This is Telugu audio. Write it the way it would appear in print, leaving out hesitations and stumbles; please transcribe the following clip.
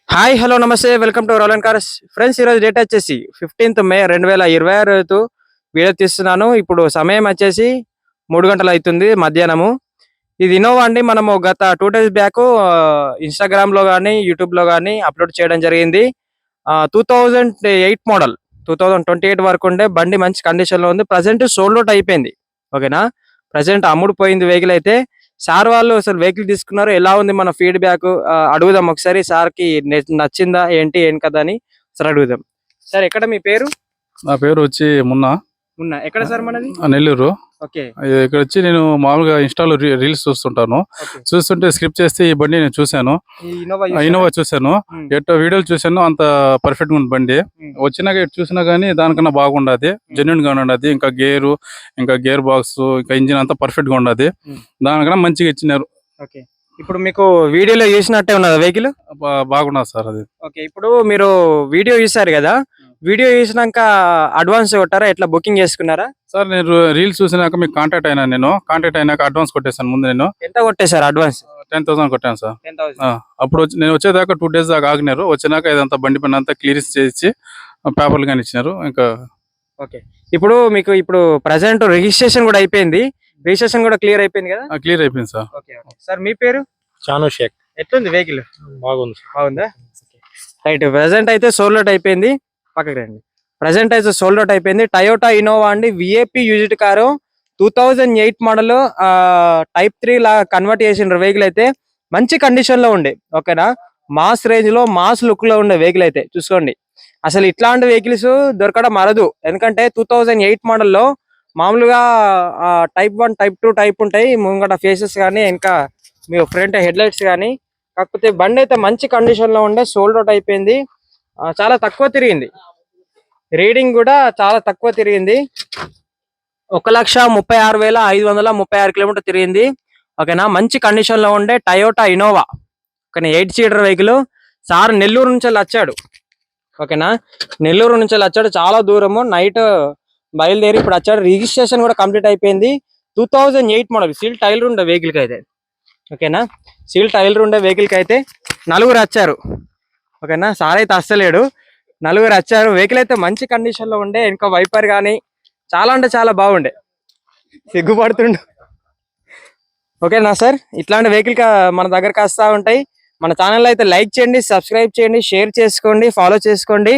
హాయ్ హలో నమస్తే వెల్కమ్ టు రోలన్ కార్స్ ఫ్రెండ్స్. ఈరోజు డేట్ వచ్చేసి 15th May 2026 వీడియో తీస్తున్నాను. ఇప్పుడు సమయం వచ్చేసి 3 గంటలు అవుతుంది మధ్యాహ్నము. ఇది ఇన్నోవా అండి. మనము గత 2 days బ్యాక్ ఇన్స్టాగ్రామ్లో కానీ యూట్యూబ్లో కానీ అప్లోడ్ చేయడం జరిగింది. 2008 మోడల్ 2028 వరకు ఉండే బండి మంచి కండిషన్లో ఉంది. ప్రజెంట్ సోల్డ్ అవుట్ అయిపోయింది. ఓకేనా, ప్రజెంట్ అమ్ముడుపోయింది వెహికల్ అయితే. సార్ వాళ్ళు అసలు వెహికల్ తీసుకున్నారు, ఎలా ఉంది మన ఫీడ్బ్యాక్ అడుగుదాం ఒకసారి. సార్కి నచ్చిందా ఏంటి ఏం కదా అని సార్ అడుగుదాం. సార్ ఎక్కడ మీ పేరు? నా పేరు వచ్చి ఎక్కడ సార్ మనది? నెల్లూరు. ఓకే. ఇక్కడ వచ్చి నేను మామూలుగా ఇన్స్టాలో రీల్స్ చూస్తుంటాను. చూస్తుంటే స్క్రిప్ట్ చేస్తే ఈ బండి నేను చూశాను, ఇన్నోవా చూశాను, ఎట్టో వీడియోలు చూశాను. అంత పర్ఫెక్ట్ గా ఉంది బండి. వచ్చినాక చూసినా గానీ దానికన్నా బాగుండదు, జెన్యున్ గా ఉండదు. ఇంకా గేరు, ఇంకా గేర్ బాక్స్, ఇంకా ఇంజిన్ అంతా పర్ఫెక్ట్ గా ఉండదు. దానికన్నా మంచిగా ఇచ్చినారు. ఓకే. ఇప్పుడు మీకు వీడియోలో చూసినట్టే ఉన్నదా వెహికల్? బాగున్నది సార్ అది. ఓకే. ఇప్పుడు మీరు వీడియో చూసారు కదా, వీడియో చూసినాక అడ్వాన్స్ కొట్టారా, ఎట్లా బుకింగ్ చేసుకున్నారా? సార్ నేను రీల్స్ చూసినాక మీకు కాంటాక్ట్ అయినాక అడ్వాన్స్ కొట్టేసాను. ముందు నేను ఎంత కొట్టేశారు అడ్వాన్స్? 10,000 కొట్టాను సార్. అప్పుడు నేను వచ్చేదాకా 2 days దాకా ఆగినారు. వచ్చినాక ఇదంతా బండి పైన అంతా క్లియరెన్స్ చేసి పేపర్లు కానీ ఇచ్చినారు. ఇంకా ఓకే. ఇప్పుడు మీకు ఇప్పుడు ప్రజెంట్ రిజిస్ట్రేషన్ కూడా అయిపోయింది, రిజిస్ట్రేషన్ కూడా క్లియర్ అయిపోయింది కదా? క్లియర్ అయిపోయింది సార్. ఓకే. సార్ మీ పేరు? చాను షేక్. ఎట్లుంది వెహికల్? బాగుందా? రైట్. ప్రెసెంట్ అయితే సోల్డ్ అవుట్ అయిపోయింది. పక్కకి రండి. ప్రెసెంట్ అయితే సోల్డ్ అవుట్ అయిపోయింది. టయోటా ఇన్నోవా అండి, VIP used car, 2008 model, Type 3 లా కన్వర్ట్ చేసిన వెహికల్ అయితే మంచి కండిషన్ లో ఉండే. ఓకేనా, మాస్ రేంజ్ లో మాస్ లుక్ లో ఉండే వెహికల్ అయితే చూసుకోండి. అసలు ఇట్లాంటి వెహికల్స్ దొరకడం అరదు. ఎందుకంటే 2008 మోడల్లో మామూలుగా Type 1 Type 2 టైప్ ఉంటాయి ముంగట ఫేసెస్ కానీ, ఇంకా మీ ఫ్రంట్ హెడ్ లైట్స్ కానీ. కాకపోతే బండి అయితే మంచి కండిషన్ లో ఉండే, సోల్డ్ అవుట్ అయిపోయింది. చాలా తక్కువ తిరిగింది, రీడింగ్ కూడా చాలా తక్కువ తిరిగింది. 1,36,536 కిలోమీటర్ తిరిగింది. ఓకేనా, మంచి కండిషన్ లో ఉండే టయోటా ఇన్నోవా. ఓకేనా, 8 సీటర్ వెహికల్. సార్ నెల్లూరు నుంచి వచ్చాడు. ఓకేనా, నెల్లూరు నుంచి వచ్చాడు, చాలా దూరము. నైట్ బయలుదేరి ఇప్పుడు వచ్చాడు. రిజిస్ట్రేషన్ కూడా కంప్లీట్ అయిపోయింది. 2008 మోడల్, సీల్ టైలర్ ఉండే వెహికల్ కి అయితే. ఓకేనా, సీల్ టైలర్ ఉండే వెహికల్ కి అయితే 4 వచ్చారు. ఓకేనా, సార్ అయితే అస్సలేడు, 4 వచ్చారు. వెహికల్ అయితే మంచి కండిషన్ లో ఉండే. ఇంకా వైపర్ కానీ చాలా అంటే చాలా బాగుండే, సిగ్గుపడుతుండు. ఓకేనా సార్, ఇట్లాంటి వెహికల్ మన దగ్గరకు వస్తూ ఉంటాయి. మన ఛానల్ అయితే లైక్ చేయండి, సబ్స్క్రైబ్ చేయండి, షేర్ చేసుకోండి, ఫాలో చేసుకోండి.